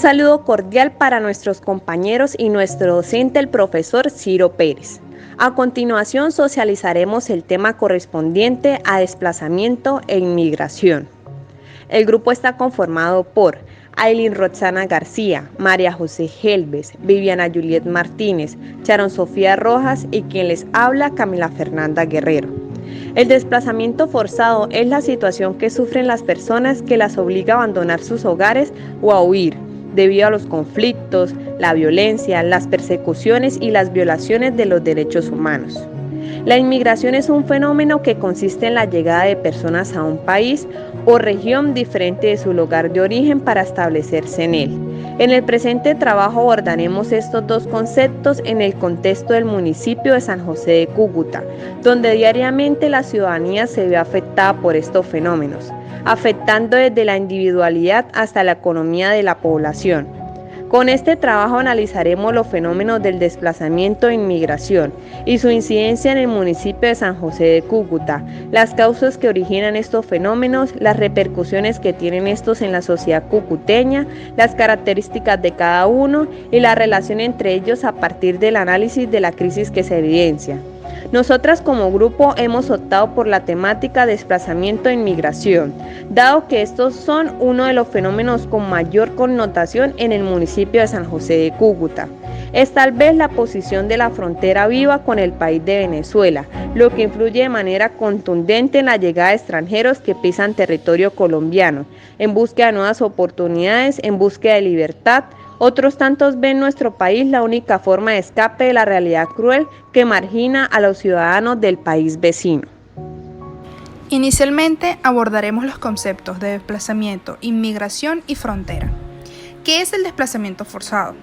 Saludo cordial para nuestros compañeros y nuestro docente, el profesor Ciro Pérez. A continuación socializaremos el tema correspondiente a desplazamiento e inmigración. El grupo está conformado por Ailin Roxana García, María José Helves, Viviana Juliet Martínez, Sharon Sofía Rojas y quien les habla, Camila Fernanda Guerrero. El desplazamiento forzado es la situación que sufren las personas que las obliga a abandonar sus hogares o a huir debido a los conflictos, la violencia, las persecuciones y las violaciones de los derechos humanos. La inmigración es un fenómeno que consiste en la llegada de personas a un país o región diferente de su lugar de origen para establecerse en él. En el presente trabajo abordaremos estos dos conceptos en el contexto del municipio de San José de Cúcuta, donde diariamente la ciudadanía se ve afectada por estos fenómenos, afectando desde la individualidad hasta la economía de la población. Con este trabajo analizaremos los fenómenos del desplazamiento e inmigración y su incidencia en el municipio de San José de Cúcuta, las causas que originan estos fenómenos, las repercusiones que tienen estos en la sociedad cucuteña, las características de cada uno y la relación entre ellos a partir del análisis de la crisis que se evidencia. Nosotras como grupo hemos optado por la temática desplazamiento e inmigración, dado que estos son uno de los fenómenos con mayor connotación en el municipio de San José de Cúcuta. Es tal vez la posición de la frontera viva con el país de Venezuela, lo que influye de manera contundente en la llegada de extranjeros que pisan territorio colombiano, en búsqueda de nuevas oportunidades, en búsqueda de libertad. Otros tantos ven nuestro país la única forma de escape de la realidad cruel que margina a los ciudadanos del país vecino. Inicialmente abordaremos los conceptos de desplazamiento, inmigración y frontera. ¿Qué es el desplazamiento forzado?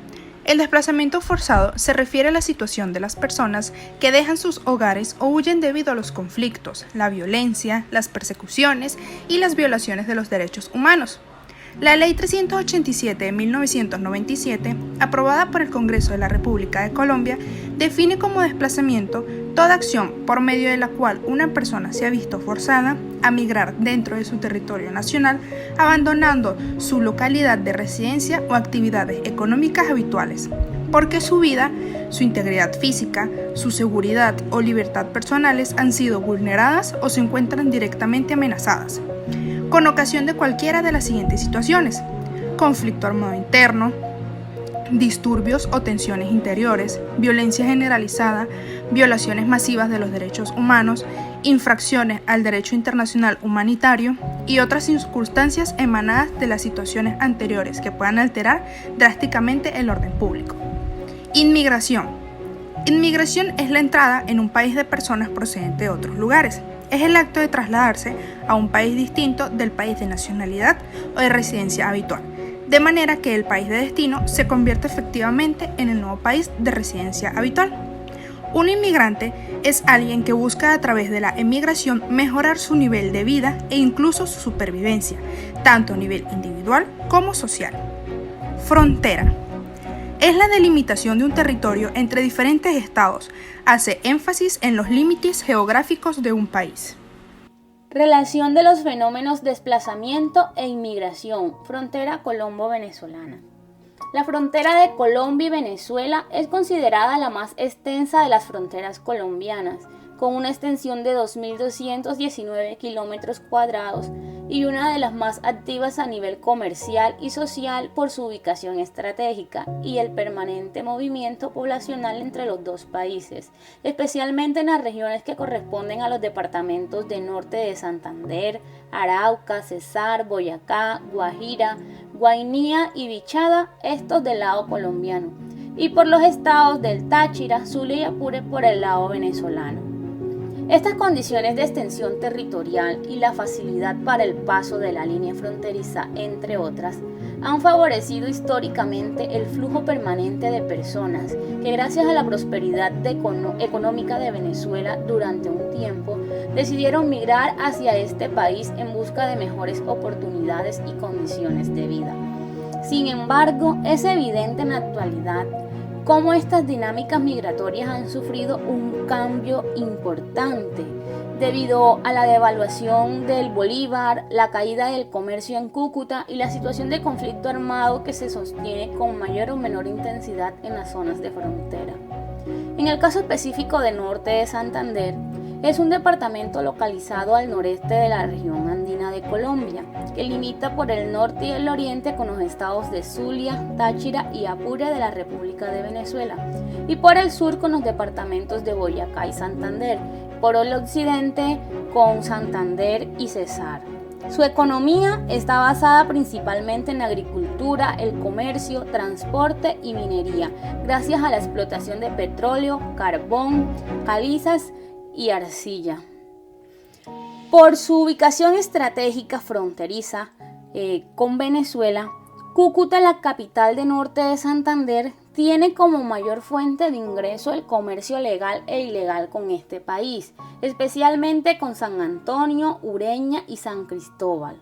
El desplazamiento forzado se refiere a la situación de las personas que dejan sus hogares o huyen debido a los conflictos, la violencia, las persecuciones y las violaciones de los derechos humanos. La Ley 387 de 1997, aprobada por el Congreso de la República de Colombia, define como desplazamiento toda acción por medio de la cual una persona se ha visto forzada a migrar dentro de su territorio nacional, abandonando su localidad de residencia o actividades económicas habituales, porque su vida, su integridad física, su seguridad o libertad personales han sido vulneradas o se encuentran directamente amenazadas, con ocasión de cualquiera de las siguientes situaciones: conflicto armado interno, disturbios o tensiones interiores, violencia generalizada, violaciones masivas de los derechos humanos, infracciones al derecho internacional humanitario y otras circunstancias emanadas de las situaciones anteriores que puedan alterar drásticamente el orden público. Inmigración. Inmigración es la entrada en un país de personas procedentes de otros lugares. Es el acto de trasladarse a un país distinto del país de nacionalidad o de residencia habitual, de manera que el país de destino se convierte efectivamente en el nuevo país de residencia habitual. Un inmigrante es alguien que busca a través de la emigración mejorar su nivel de vida e incluso su supervivencia, tanto a nivel individual como social. Frontera. Es la delimitación de un territorio entre diferentes estados. Hace énfasis en los límites geográficos de un país. Relación de los fenómenos desplazamiento e inmigración. Frontera colombo-venezolana. La frontera de Colombia y Venezuela es considerada la más extensa de las fronteras colombianas, con una extensión de 2.219 kilómetros cuadrados y una de las más activas a nivel comercial y social por su ubicación estratégica y el permanente movimiento poblacional entre los dos países, especialmente en las regiones que corresponden a los departamentos de norte de Santander, Arauca, Cesar, Boyacá, Guajira, Guainía y Bichada, estos del lado colombiano, y por los estados del Táchira, Zulia y Apure por el lado venezolano. Estas condiciones de extensión territorial y la facilidad para el paso de la línea fronteriza, entre otras, han favorecido históricamente el flujo permanente de personas que, gracias a la prosperidad económica de Venezuela durante un tiempo, decidieron migrar hacia este país en busca de mejores oportunidades y condiciones de vida. Sin embargo, es evidente en la actualidad cómo estas dinámicas migratorias han sufrido un cambio importante, debido a la devaluación del bolívar, la caída del comercio en Cúcuta y la situación de conflicto armado que se sostiene con mayor o menor intensidad en las zonas de frontera. En el caso específico de Norte de Santander, es un departamento localizado al noreste de la región andina de Colombia, que limita por el norte y el oriente con los estados de Zulia, Táchira y Apure de la República de Venezuela, y por el sur con los departamentos de Boyacá y Santander, por el occidente con Santander y Cesar. Su economía está basada principalmente en la agricultura, el comercio, transporte y minería, gracias a la explotación de petróleo, carbón, calizas y arcilla. Por su ubicación estratégica fronteriza con Venezuela, Cúcuta, la capital de Norte de Santander, tiene como mayor fuente de ingreso el comercio legal e ilegal con este país, especialmente con San Antonio, Ureña y San Cristóbal.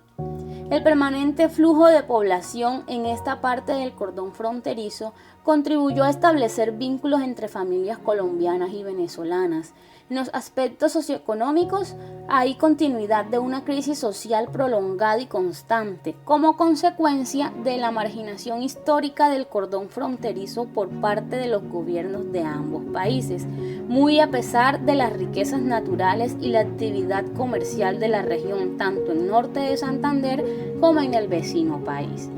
El permanente flujo de población en esta parte del cordón fronterizo contribuyó a establecer vínculos entre familias colombianas y venezolanas. En los aspectos socioeconómicos, hay continuidad de una crisis social prolongada y constante, como consecuencia de la marginación histórica del cordón fronterizo por parte de los gobiernos de ambos países, muy a pesar de las riquezas naturales y la actividad comercial de la región, tanto en Norte de Santander como en el vecino país.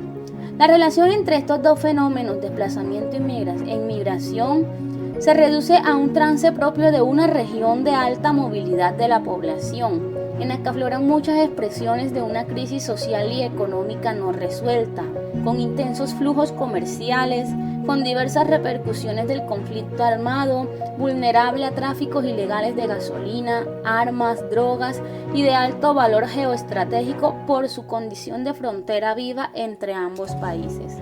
La relación entre estos dos fenómenos, desplazamiento e inmigración, se reduce a un trance propio de una región de alta movilidad de la población, en la que afloran muchas expresiones de una crisis social y económica no resuelta, con intensos flujos comerciales, con diversas repercusiones del conflicto armado, vulnerable a tráficos ilegales de gasolina, armas, drogas y de alto valor geoestratégico por su condición de frontera viva entre ambos países.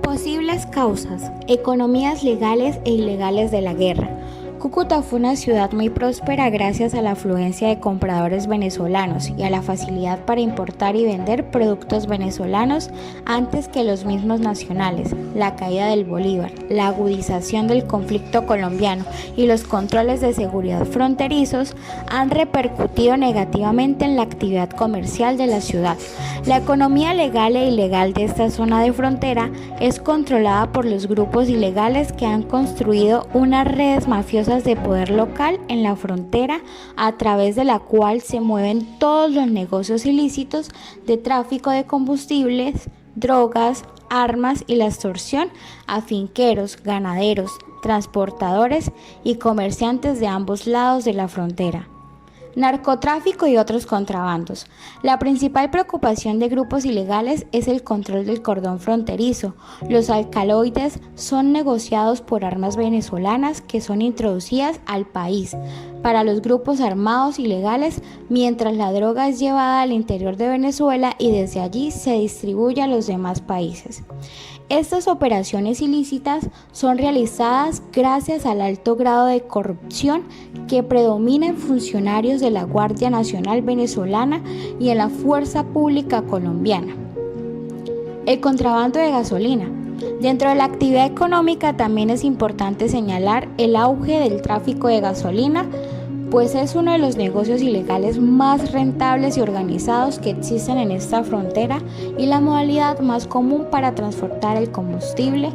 Posibles causas: economías legales e ilegales de la guerra. Cúcuta fue una ciudad muy próspera gracias a la afluencia de compradores venezolanos y a la facilidad para importar y vender productos venezolanos antes que los mismos nacionales. La caída del bolívar, la agudización del conflicto colombiano y los controles de seguridad fronterizos han repercutido negativamente en la actividad comercial de la ciudad. La economía legal e ilegal de esta zona de frontera es controlada por los grupos ilegales que han construido unas redes mafiosas de poder local en la frontera, a través de la cual se mueven todos los negocios ilícitos de tráfico de combustibles, drogas, armas y la extorsión a finqueros, ganaderos, transportadores y comerciantes de ambos lados de la frontera. Narcotráfico y otros contrabandos. La principal preocupación de grupos ilegales es el control del cordón fronterizo. Los alcaloides son negociados por armas venezolanas que son introducidas al país para los grupos armados ilegales, mientras la droga es llevada al interior de Venezuela y desde allí se distribuye a los demás países. Estas operaciones ilícitas son realizadas gracias al alto grado de corrupción que predomina en funcionarios de la Guardia Nacional venezolana y en la Fuerza Pública colombiana. El contrabando de gasolina. Dentro de la actividad económica también es importante señalar el auge del tráfico de gasolina, pues es uno de los negocios ilegales más rentables y organizados que existen en esta frontera, y la modalidad más común para transportar el combustible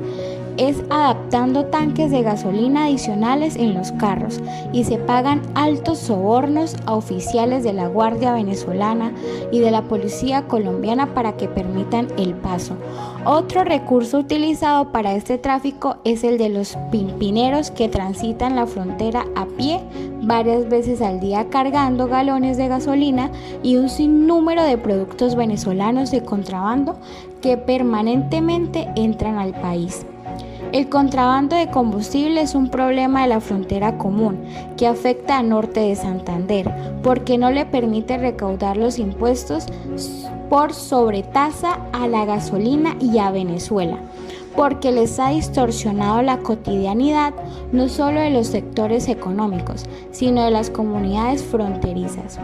es adaptando tanques de gasolina adicionales en los carros, y se pagan altos sobornos a oficiales de la Guardia venezolana y de la Policía colombiana para que permitan el paso. Otro recurso utilizado para este tráfico es el de los pimpineros que transitan la frontera a pie varias veces al día cargando galones de gasolina y un sinnúmero de productos venezolanos de contrabando que permanentemente entran al país. El contrabando de combustible es un problema de la frontera común que afecta a Norte de Santander porque no le permite recaudar los impuestos por sobretasa a la gasolina y a Venezuela, porque les ha distorsionado la cotidianidad no solo de los sectores económicos, sino de las comunidades fronterizas.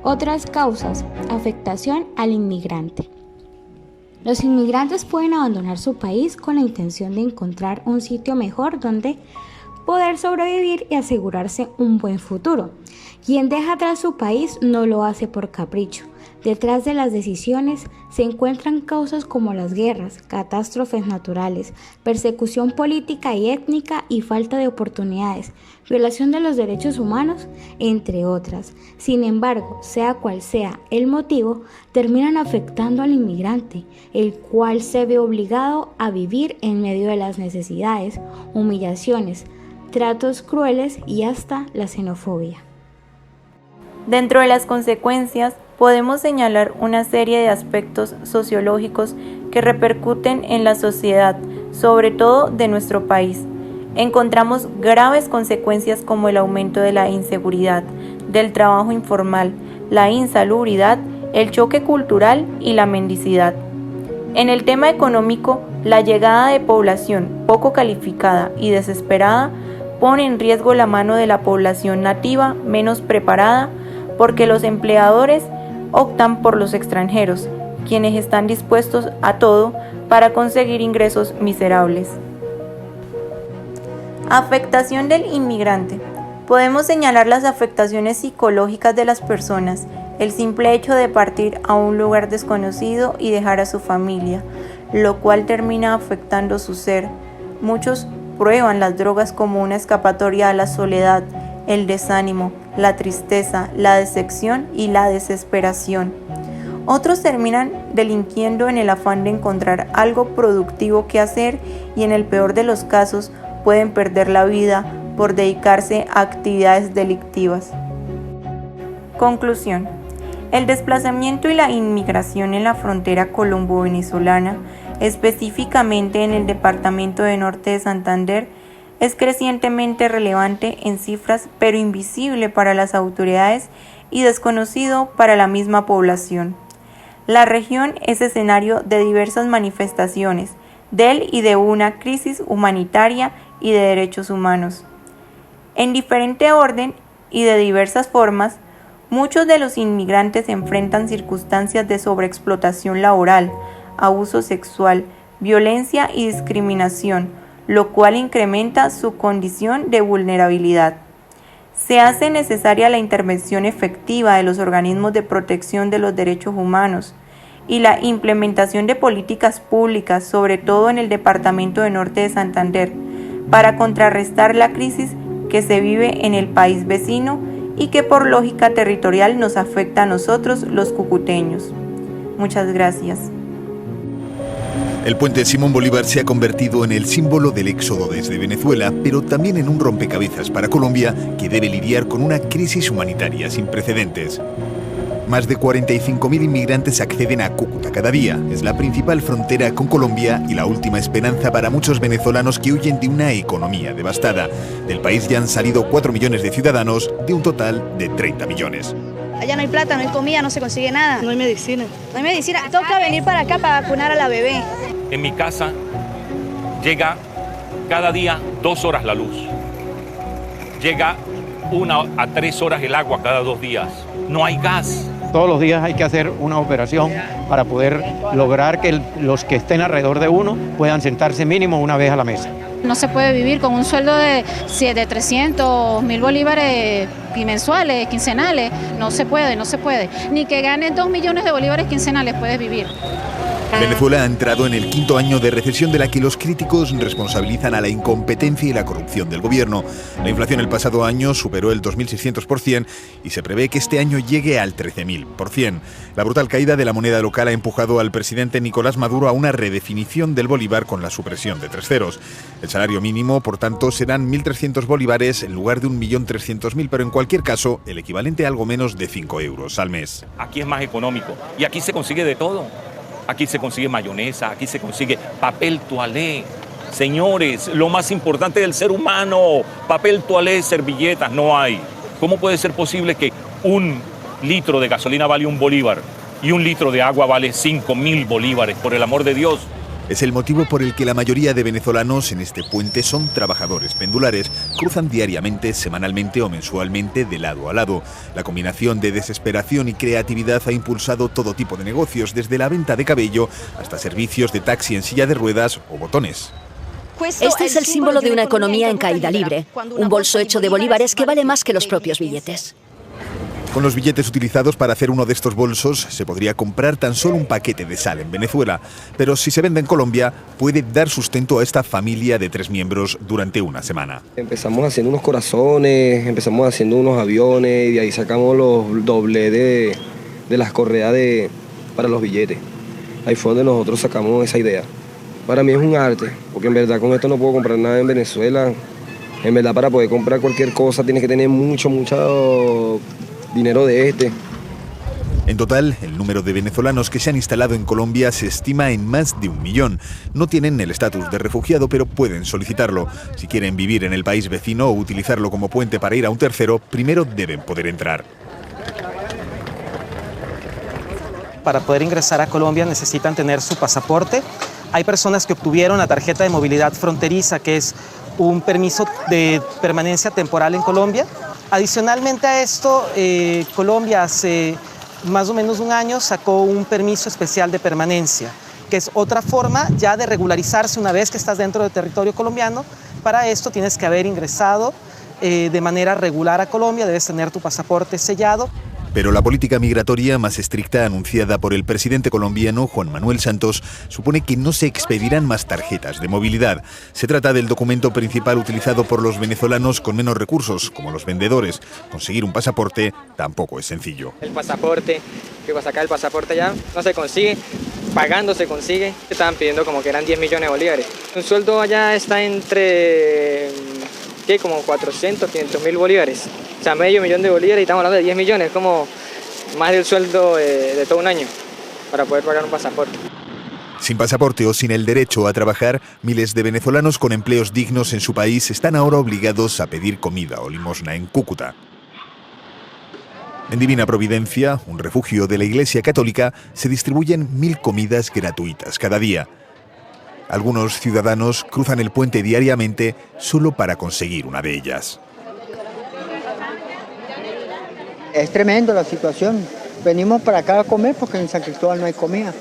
Otras causas: afectación al inmigrante. Los inmigrantes pueden abandonar su país con la intención de encontrar un sitio mejor donde poder sobrevivir y asegurarse un buen futuro. Quien deja atrás su país no lo hace por capricho. Detrás de las decisiones se encuentran causas como las guerras, catástrofes naturales, persecución política y étnica y falta de oportunidades, violación de los derechos humanos, entre otras. Sin embargo, sea cual sea el motivo, terminan afectando al inmigrante, el cual se ve obligado a vivir en medio de las necesidades, humillaciones, tratos crueles y hasta la xenofobia. Dentro de las consecuencias, podemos señalar una serie de aspectos sociológicos que repercuten en la sociedad, sobre todo de nuestro país. Encontramos graves consecuencias como el aumento de la inseguridad, del trabajo informal, la insalubridad, el choque cultural y la mendicidad. En el tema económico, la llegada de población poco calificada y desesperada pone en riesgo la mano de la población nativa menos preparada, porque los empleadores optan por los extranjeros, quienes están dispuestos a todo para conseguir ingresos miserables. Afectación del inmigrante. Podemos señalar las afectaciones psicológicas de las personas, el simple hecho de partir a un lugar desconocido y dejar a su familia, lo cual termina afectando su ser. Muchos prueban las drogas como una escapatoria a la soledad, el desánimo, la tristeza, la decepción y la desesperación. Otros terminan delinquiendo en el afán de encontrar algo productivo que hacer y en el peor de los casos pueden perder la vida por dedicarse a actividades delictivas. Conclusión. El desplazamiento y la inmigración en la frontera colombo-venezolana, específicamente en el departamento de Norte de Santander, es crecientemente relevante en cifras, pero invisible para las autoridades y desconocido para la misma población. La región es escenario de diversas manifestaciones del y de una crisis humanitaria y de derechos humanos. En diferente orden y de diversas formas, muchos de los inmigrantes enfrentan circunstancias de sobreexplotación laboral, abuso sexual, violencia y discriminación, lo cual incrementa su condición de vulnerabilidad. Se hace necesaria la intervención efectiva de los organismos de protección de los derechos humanos y la implementación de políticas públicas, sobre todo en el departamento de Norte de Santander, para contrarrestar la crisis que se vive en el país vecino y que por lógica territorial nos afecta a nosotros los cucuteños. Muchas gracias. El puente Simón Bolívar se ha convertido en el símbolo del éxodo desde Venezuela, pero también en un rompecabezas para Colombia, que debe lidiar con una crisis humanitaria sin precedentes. Más de 45.000 inmigrantes acceden a Cúcuta cada día. Es la principal frontera con Colombia y la última esperanza para muchos venezolanos que huyen de una economía devastada. Del país ya han salido 4 millones de ciudadanos, de un total de 30 millones. Allá no hay plata, no hay comida, no se consigue nada. No hay medicina. No hay medicina. Toca venir para acá para vacunar a la bebé. En mi casa llega cada día 2 horas la luz. Llega 1 a 3 horas el agua cada 2 días. No hay gas. Todos los días hay que hacer una operación para poder lograr que los que estén alrededor de uno puedan sentarse mínimo una vez a la mesa. No se puede vivir con un sueldo de 300.000 bolívares mensuales, quincenales. No se puede. Ni que ganes 2 millones de bolívares quincenales puedes vivir. Venezuela ha entrado en el 5º año de recesión de la que los críticos responsabilizan a la incompetencia y la corrupción del gobierno. La inflación el pasado año superó el 2.600% y se prevé que este año llegue al 13.000%. La brutal caída de la moneda local ha empujado al presidente Nicolás Maduro a una redefinición del bolívar con la supresión de 3 ceros. El salario mínimo, por tanto, serán 1.300 bolívares en lugar de 1.300.000, pero en cualquier caso, el equivalente a algo menos de 5 euros al mes. Aquí es más económico y aquí se consigue de todo. Aquí se consigue mayonesa, aquí se consigue papel toalé. Señores, lo más importante del ser humano, papel toalé, servilletas, no hay. ¿Cómo puede ser posible que 1 litro de gasolina vale 1 bolívar y 1 litro de agua vale 5.000 bolívares? Por el amor de Dios. Es el motivo por el que la mayoría de venezolanos en este puente son trabajadores pendulares. Cruzan diariamente, semanalmente o mensualmente de lado a lado. La combinación de desesperación y creatividad ha impulsado todo tipo de negocios, desde la venta de cabello hasta servicios de taxi en silla de ruedas o botones. Este es el símbolo de una economía en caída libre, un bolso hecho de bolívares que vale más que los propios billetes. Con los billetes utilizados para hacer uno de estos bolsos se podría comprar tan solo un paquete de sal en Venezuela, pero si se vende en Colombia puede dar sustento a esta familia de 3 miembros durante una semana. Empezamos haciendo unos corazones, empezamos haciendo unos aviones y de ahí sacamos los dobles de las correas para los billetes. Ahí fue donde nosotros sacamos esa idea. Para mí es un arte, porque en verdad con esto no puedo comprar nada en Venezuela. En verdad para poder comprar cualquier cosa tienes que tener mucho dinero de este. En total, el número de venezolanos que se han instalado en Colombia se estima en más de 1 millón. No tienen el estatus de refugiado, pero pueden solicitarlo. Si quieren vivir en el país vecino o utilizarlo como puente para ir a un tercero, primero deben poder entrar. Para poder ingresar a Colombia necesitan tener su pasaporte. Hay personas que obtuvieron la tarjeta de movilidad fronteriza, que es un permiso de permanencia temporal en Colombia. Adicionalmente a esto, Colombia hace más o menos un año sacó un permiso especial de permanencia, que es otra forma ya de regularizarse una vez que estás dentro del territorio colombiano. Para esto tienes que haber ingresado de manera regular a Colombia, debes tener tu pasaporte sellado. Pero la política migratoria más estricta anunciada por el presidente colombiano Juan Manuel Santos supone que no se expedirán más tarjetas de movilidad. Se trata del documento principal utilizado por los venezolanos con menos recursos, como los vendedores. Conseguir un pasaporte tampoco es sencillo. El pasaporte, que va a sacar el pasaporte ya, no se consigue, pagando se consigue. Estaban pidiendo como que eran 10 millones de bolívares. Un sueldo allá está entre, ¿qué? Como 400, 500 mil bolívares. O sea, medio millón de bolívares y estamos hablando de 10 millones, como más del sueldo de todo un año para poder pagar un pasaporte. Sin pasaporte o sin el derecho a trabajar, miles de venezolanos con empleos dignos en su país están ahora obligados a pedir comida o limosna en Cúcuta. En Divina Providencia, un refugio de la Iglesia Católica, se distribuyen 1000 comidas gratuitas cada día. Algunos ciudadanos cruzan el puente diariamente solo para conseguir una de ellas. Es tremendo la situación. Venimos para acá a comer porque en San Cristóbal no hay comida.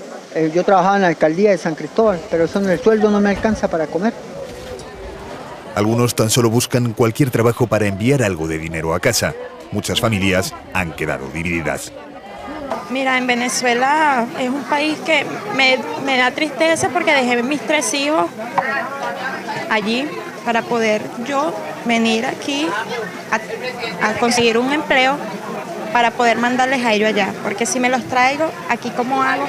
Yo trabajaba en la alcaldía de San Cristóbal, pero eso en el sueldo no me alcanza para comer. Algunos tan solo buscan cualquier trabajo para enviar algo de dinero a casa. Muchas familias han quedado divididas. Mira, en Venezuela es un país que me da tristeza porque dejé mis 3 hijos allí para poder yo venir aquí a conseguir un empleo para poder mandarles a ellos allá. Porque si me los traigo, aquí ¿cómo hago?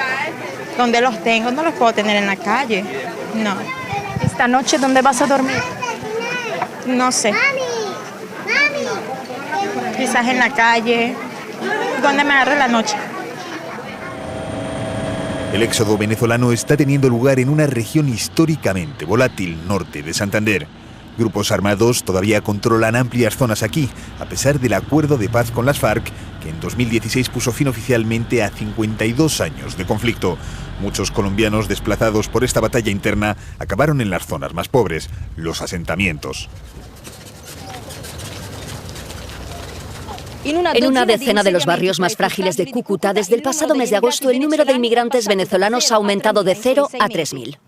¿Dónde los tengo? No los puedo tener en la calle. No. ¿Esta noche dónde vas a dormir? No sé. Quizás en la calle. ¿Dónde me agarre la noche? El éxodo venezolano está teniendo lugar en una región históricamente volátil, norte de Santander. Grupos armados todavía controlan amplias zonas aquí, a pesar del acuerdo de paz con las FARC, que en 2016 puso fin oficialmente a 52 años de conflicto. Muchos colombianos desplazados por esta batalla interna acabaron en las zonas más pobres, los asentamientos. En una decena de los barrios más frágiles de Cúcuta, desde el pasado mes de agosto, el número de inmigrantes venezolanos ha aumentado de 0 a 3000.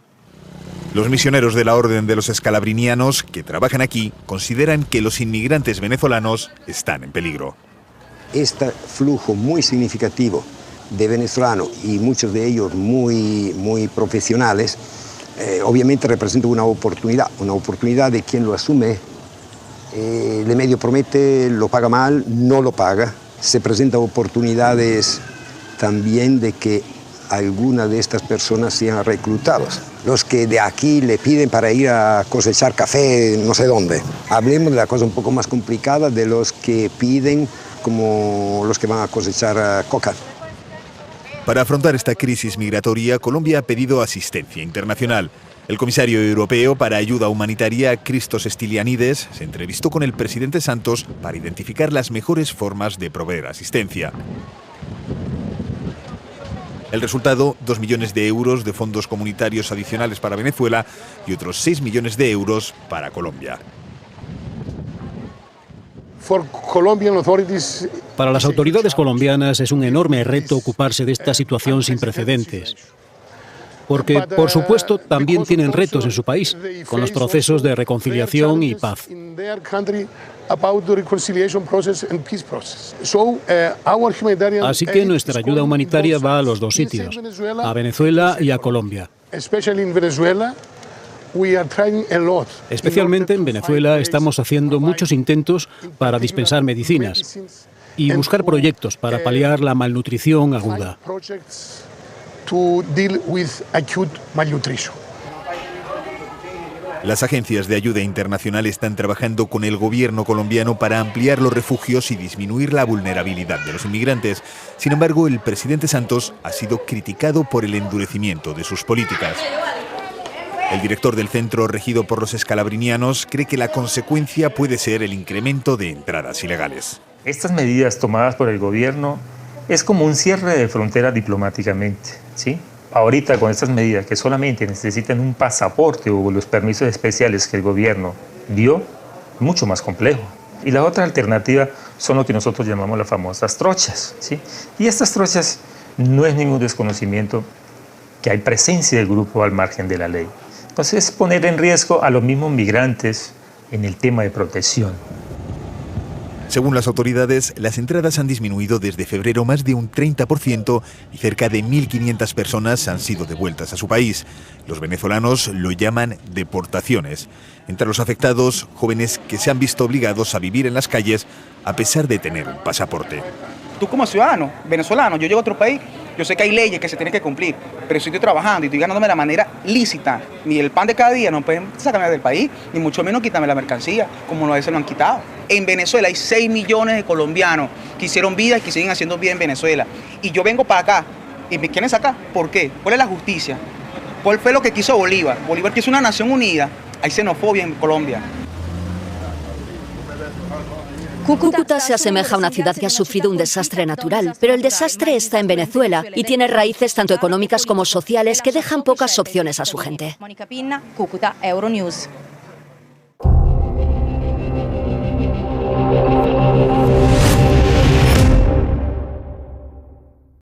Los misioneros de la Orden de los Escalabrinianos, que trabajan aquí, consideran que los inmigrantes venezolanos están en peligro. Este flujo muy significativo de venezolanos, y muchos de ellos muy profesionales, obviamente representa una oportunidad de quien lo asume. Le medio promete, lo paga mal, no lo paga. Se presentan oportunidades también de que algunas de estas personas sean reclutados. Los que de aquí le piden para ir a cosechar café, no sé dónde. Hablemos de la cosa un poco más complicada, de los que piden como los que van a cosechar coca. Para afrontar esta crisis migratoria, Colombia ha pedido asistencia internacional. El comisario europeo para ayuda humanitaria, Christos Stylianides, se entrevistó con el presidente Santos para identificar las mejores formas de proveer asistencia. El resultado, 2 millones de euros de fondos comunitarios adicionales para Venezuela y otros 6 millones de euros para Colombia. Para las autoridades colombianas es un enorme reto ocuparse de esta situación sin precedentes. porque, por supuesto, también tienen retos en su país, con los procesos de reconciliación y paz. Así que nuestra ayuda humanitaria va a los dos sitios, a Venezuela y a Colombia. Especialmente en Venezuela estamos haciendo muchos intentos para dispensar medicinas y buscar proyectos para paliar la malnutrición aguda. Las agencias de ayuda internacional están trabajando con el gobierno colombiano para ampliar los refugios y disminuir la vulnerabilidad de los inmigrantes. Sin embargo, el presidente Santos ha sido criticado por el endurecimiento de sus políticas. El director del centro regido por los escalabrinianos cree que la consecuencia puede ser el incremento de entradas ilegales. Estas medidas tomadas por el gobierno es como un cierre de frontera diplomáticamente, ¿sí? Ahorita con estas medidas que solamente necesitan un pasaporte o los permisos especiales que el gobierno dio, mucho más complejo. Y la otra alternativa son lo que nosotros llamamos las famosas trochas, ¿sí? Y estas trochas no es ningún desconocimiento que hay presencia del grupo al margen de la ley. Entonces, poner en riesgo a los mismos migrantes en el tema de protección. Según las autoridades, las entradas han disminuido desde febrero más de un 30% y cerca de 1.500 personas han sido devueltas a su país. Los venezolanos lo llaman deportaciones. Entre los afectados, jóvenes que se han visto obligados a vivir en las calles a pesar de tener un pasaporte. Tú como ciudadano venezolano, yo llego a otro país, yo sé que hay leyes que se tienen que cumplir, pero si estoy trabajando y estoy ganándome de la manera lícita, ni el pan de cada día no pueden sacarme del país, ni mucho menos quitarme la mercancía, como a veces lo han quitado. En Venezuela hay 6 millones de colombianos que hicieron vida y que siguen haciendo vida en Venezuela. Y yo vengo para acá y me quieren sacar. ¿Por qué? ¿Cuál es la justicia? ¿Cuál fue lo que quiso Bolívar? Bolívar quiso una nación unida. Hay xenofobia en Colombia. Cúcuta se asemeja a una ciudad que ha sufrido un desastre natural, pero el desastre está en Venezuela y tiene raíces tanto económicas como sociales que dejan pocas opciones a su gente. Mónica Pinna, Cúcuta, Euronews.